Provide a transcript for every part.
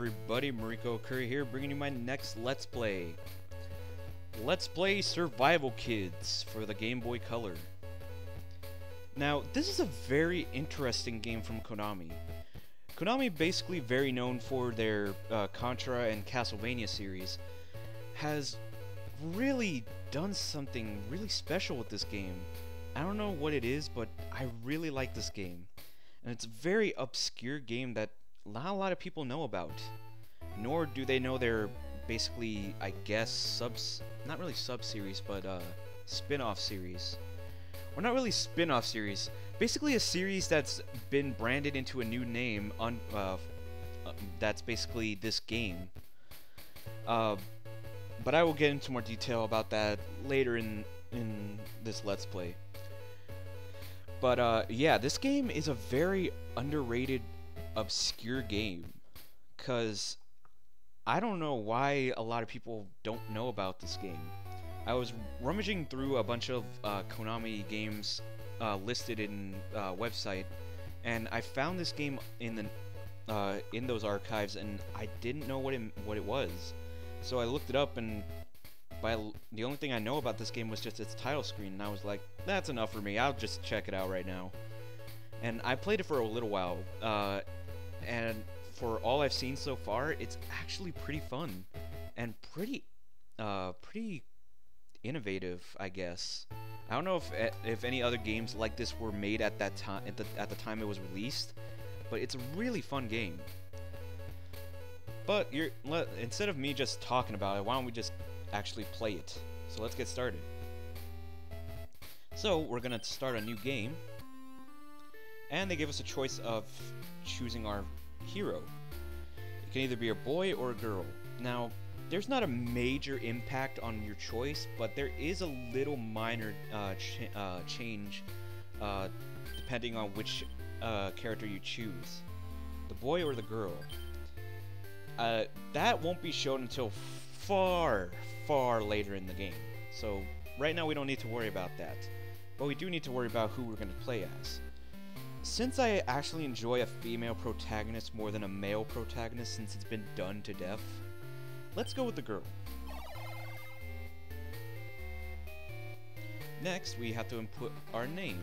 everybody, MarikoOkuri here, bringing you my next Let's Play. Let's Play Survival Kids for the Game Boy Color. Now, this is a very interesting game from Konami. Konami, basically very known for their Contra and Castlevania series, has really done something really special with this game. I don't know what it is, but I really like this game. And it's a very obscure game that not a lot of people know about. Nor do they know their, basically, I guess, not really sub-series, but spin-off series. Or not really spin-off series. Basically a series that's been branded into a new name, that's basically this game. But I will get into more detail about that later in this Let's Play. But yeah, this game is a very underrated, obscure game, cause I don't know why a lot of people don't know about this game. I was rummaging through a bunch of Konami games listed in website, and I found this game in those archives, and I didn't know what it was. So I looked it up, and the only thing I know about this game was just its title screen, and I was like, that's enough for me, I'll just check it out right now. And I played it for a little while, and for all I've seen so far, it's actually pretty fun, and pretty innovative, I guess. I don't know if any other games like this were made at that time, at the time it was released, but it's a really fun game. But instead of me just talking about it, why don't we just actually play it? So let's get started. So we're gonna start a new game, and they give us a choice of choosing our hero. It can either be a boy or a girl. Now, there's not a major impact on your choice, but there is a little minor change depending on which character you choose. The boy or the girl. That won't be shown until far later in the game. So right now we don't need to worry about that. But we do need to worry about who we're going to play as. Since I actually enjoy a female protagonist more than a male protagonist since it's been done to death, let's go with the girl. Next, we have to input our name.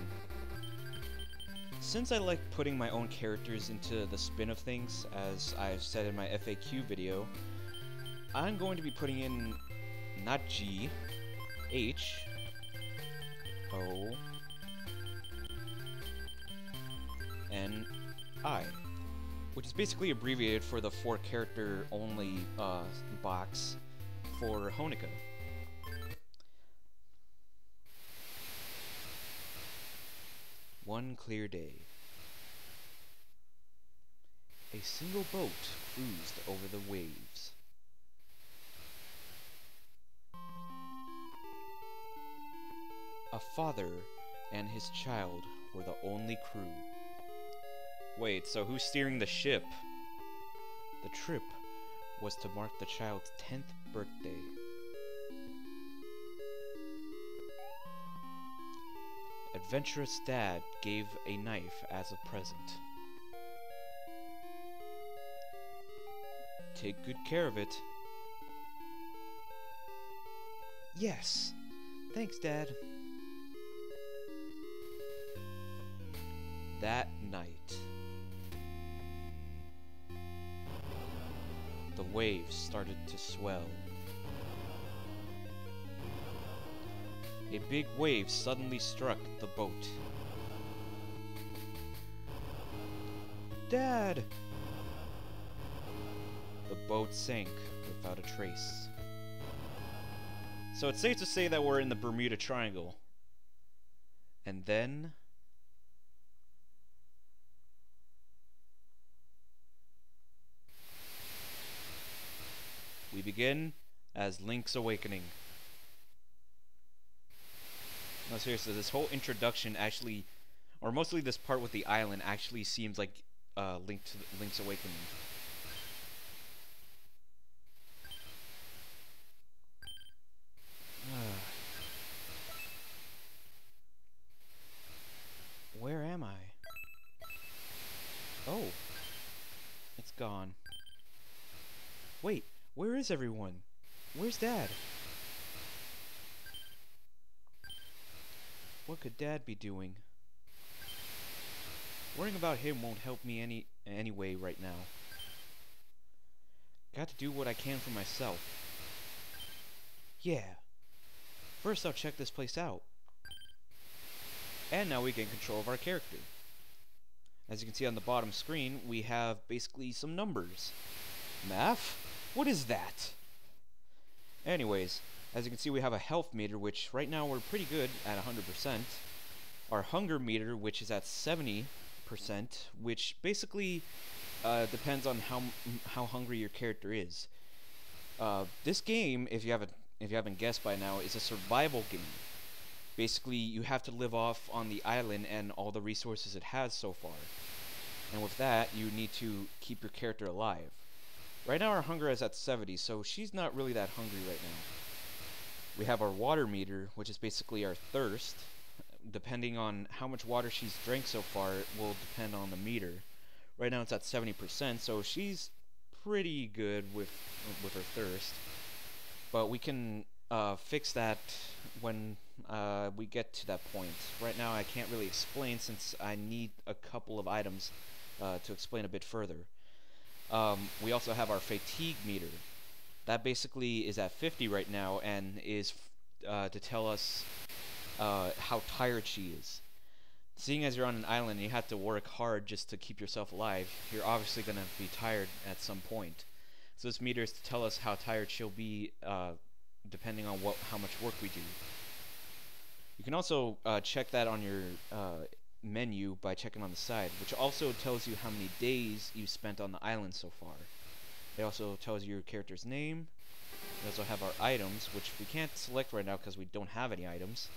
Since I like putting my own characters into the spin of things, as I've said in my FAQ video, I'm going to be putting in not G, H, O, N, I, which is basically abbreviated for the 4-character only box for Honika. One clear day. A single boat cruised over the waves. A father and his child were the only crew. Wait, so who's steering the ship? The trip was to mark the child's 10th birthday. Adventurous dad gave a knife as a present. Take good care of it. Yes. Thanks, Dad. That night, the waves started to swell. A big wave suddenly struck the boat. Dad! The boat sank without a trace. So it's safe to say that we're in the Bermuda Triangle. And then we begin as Link's Awakening. No, seriously, this whole introduction actually, or mostly this part with the island, actually seems like Link's Awakening. Where am I? Oh, it's gone. is everyone? Where's Dad? What could Dad be doing? Worrying about him won't help me anyway right now. Got to do what I can for myself. Yeah. First I'll check this place out. And now we gain control of our character. As you can see on the bottom screen, we have basically some numbers. Math? What is that? Anyways, as you can see, we have a health meter, which right now we're pretty good at 100%. Our hunger meter, which is at 70%, which basically depends on how hungry your character is. This game, if you haven't guessed by now, is a survival game. Basically, you have to live off on the island and all the resources it has so far. And with that, you need to keep your character alive. Right now, our hunger is at 70, so she's not really that hungry right now. We have our water meter, which is basically our thirst. Depending on how much water she's drank so far, it will depend on the meter. Right now, it's at 70%, so she's pretty good with her thirst. But we can fix that when we get to that point. Right now I can't really explain since I need a couple of items to explain a bit further. We also have our fatigue meter. That basically is at 50 right now and is to tell us how tired she is. Seeing as you're on an island and you have to work hard just to keep yourself alive, you're obviously going to be tired at some point. So this meter is to tell us how tired she'll be depending on how much work we do. You can also check that on your menu by checking on the side, which also tells you how many days you spent on the island so far. It also tells you your character's name. We also have our items, which we can't select right now because we don't have any items.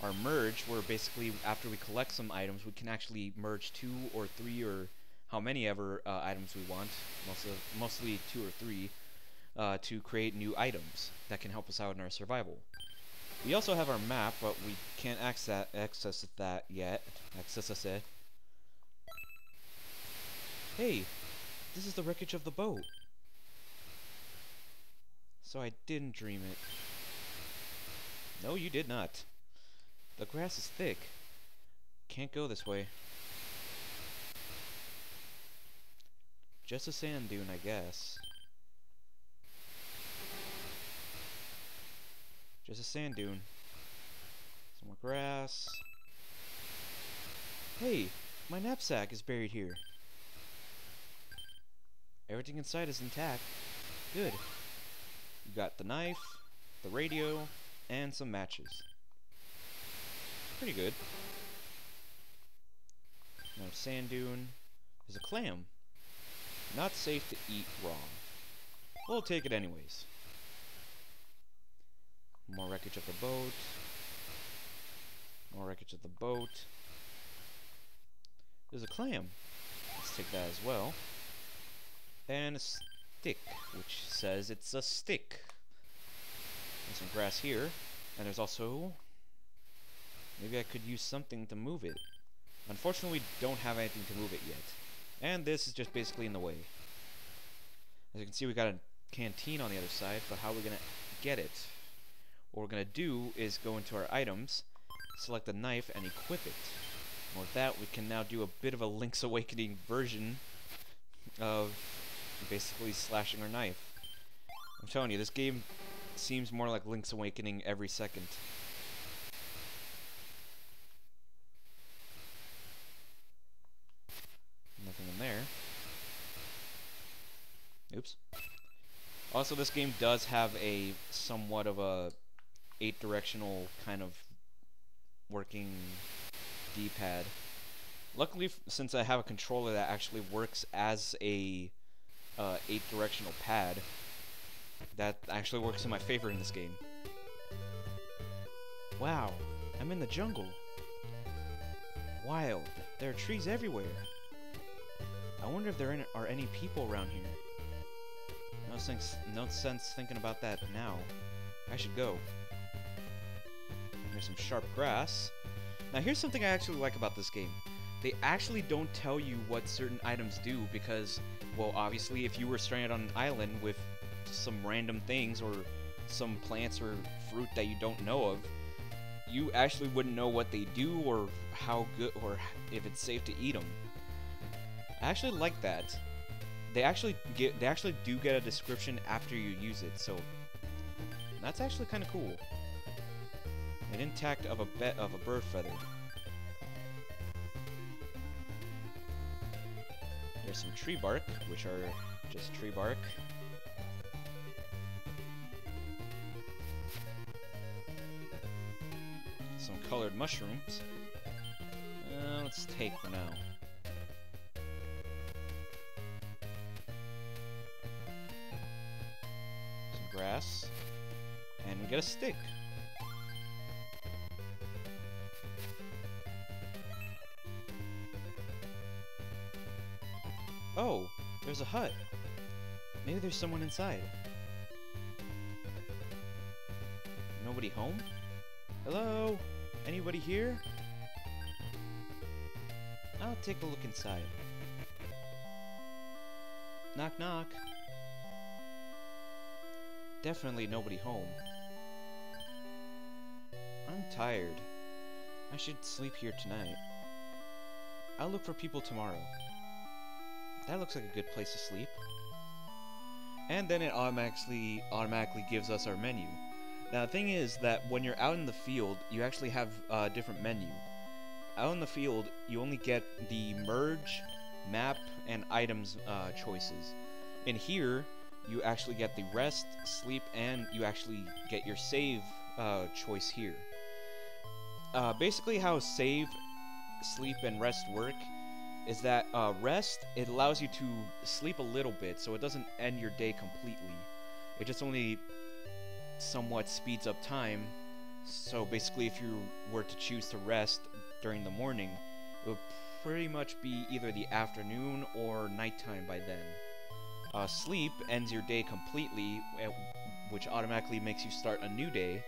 Our merge, where basically after we collect some items, we can actually merge 2 or 3 or how many ever items we want, mostly 2 or 3, to create new items that can help us out in our survival. We also have our map, but we can't access that yet. Hey, this is the wreckage of the boat. So I didn't dream it. No, you did not. The grass is thick. Can't go this way. Just a sand dune, I guess. Just a sand dune. Some more grass. Hey, my knapsack is buried here. Everything inside is intact. Good. You got the knife, the radio, and some matches. Pretty good. Now sand dune. There's a clam. Not safe to eat raw. We'll take it anyways. More wreckage of the boat. More wreckage of the boat. There's a clam. Let's take that as well. And a stick, which says it's a stick. And some grass here. And there's also... maybe I could use something to move it. Unfortunately, we don't have anything to move it yet. And this is just basically in the way. As you can see, we got a canteen on the other side, but how are we going to get it? What we're going to do is go into our items, select the knife, and equip it. And with that, we can now do a bit of a Link's Awakening version of basically slashing our knife. I'm telling you, this game seems more like Link's Awakening every second. Nothing in there. Oops. Also, this game does have a somewhat of a 8-directional kind of working D-pad. Luckily, since I have a controller that actually works as a 8-directional pad, that actually works in my favor in this game. Wow, I'm in the jungle. Wild. There are trees everywhere. I wonder if there are any people around here. No sense thinking about that now. I should go. There's some sharp grass. Now here's something I actually like about this game. They actually don't tell you what certain items do because Well, obviously, if you were stranded on an island with some random things or some plants or fruit that you don't know of, you actually wouldn't know what they do or how good or if it's safe to eat them. I actually like that. They actually do get a description after you use it, so that's actually kind of cool. An intact of a bird feather. There's some tree bark, which are just tree bark. Some colored mushrooms. Let's take for now. Some grass. And we get a stick. Oh, there's a hut. Maybe there's someone inside. Nobody home? Hello? Anybody here? I'll take a look inside. Knock knock. Definitely nobody home. I'm tired. I should sleep here tonight. I'll look for people tomorrow. That looks like a good place to sleep. And then it automatically gives us our menu. Now the thing is that when you're out in the field, you actually have a different menu. Out in the field, you only get the merge, map, and items choices. In here, you actually get the rest, sleep, and you actually get your save choice here. Basically how save, sleep, and rest work is that rest, it allows you to sleep a little bit, so it doesn't end your day completely. It just only somewhat speeds up time. So basically, if you were to choose to rest during the morning, it would pretty much be either the afternoon or nighttime by then. Sleep ends your day completely, which automatically makes you start a new day.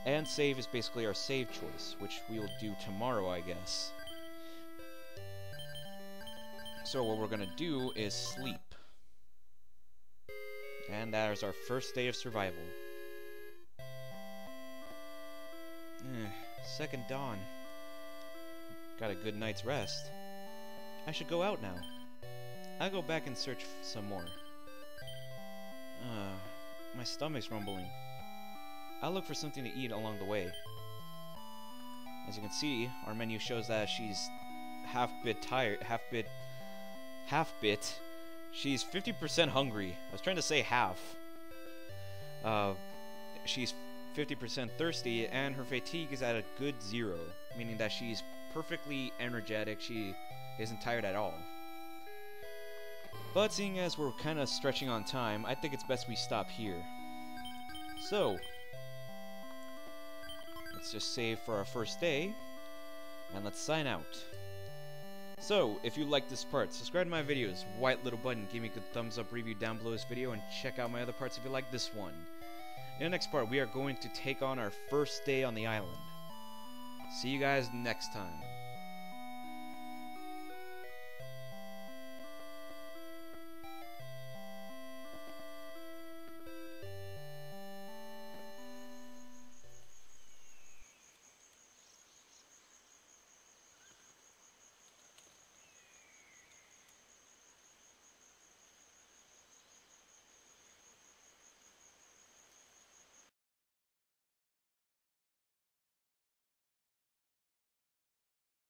And save is basically our save choice, which we'll do tomorrow, I guess. So what we're gonna do is sleep. And that is our first day of survival. Second dawn. Got a good night's rest. I should go out now. I'll go back and search some more. My stomach's rumbling. I'll look for something to eat along the way. As you can see, our menu shows that she's half-bit tired, half-bit. She's 50% hungry. I was trying to say half. She's 50% thirsty, and her fatigue is at a good 0, meaning that she's perfectly energetic. She isn't tired at all. But seeing as we're kind of stretching on time, I think it's best we stop here. So, let's just save for our first day, and let's sign out. So, if you like this part, subscribe to my videos, white little button, give me a good thumbs up review down below this video, and check out my other parts if you like this one. In the next part, we are going to take on our first day on the island. See you guys next time.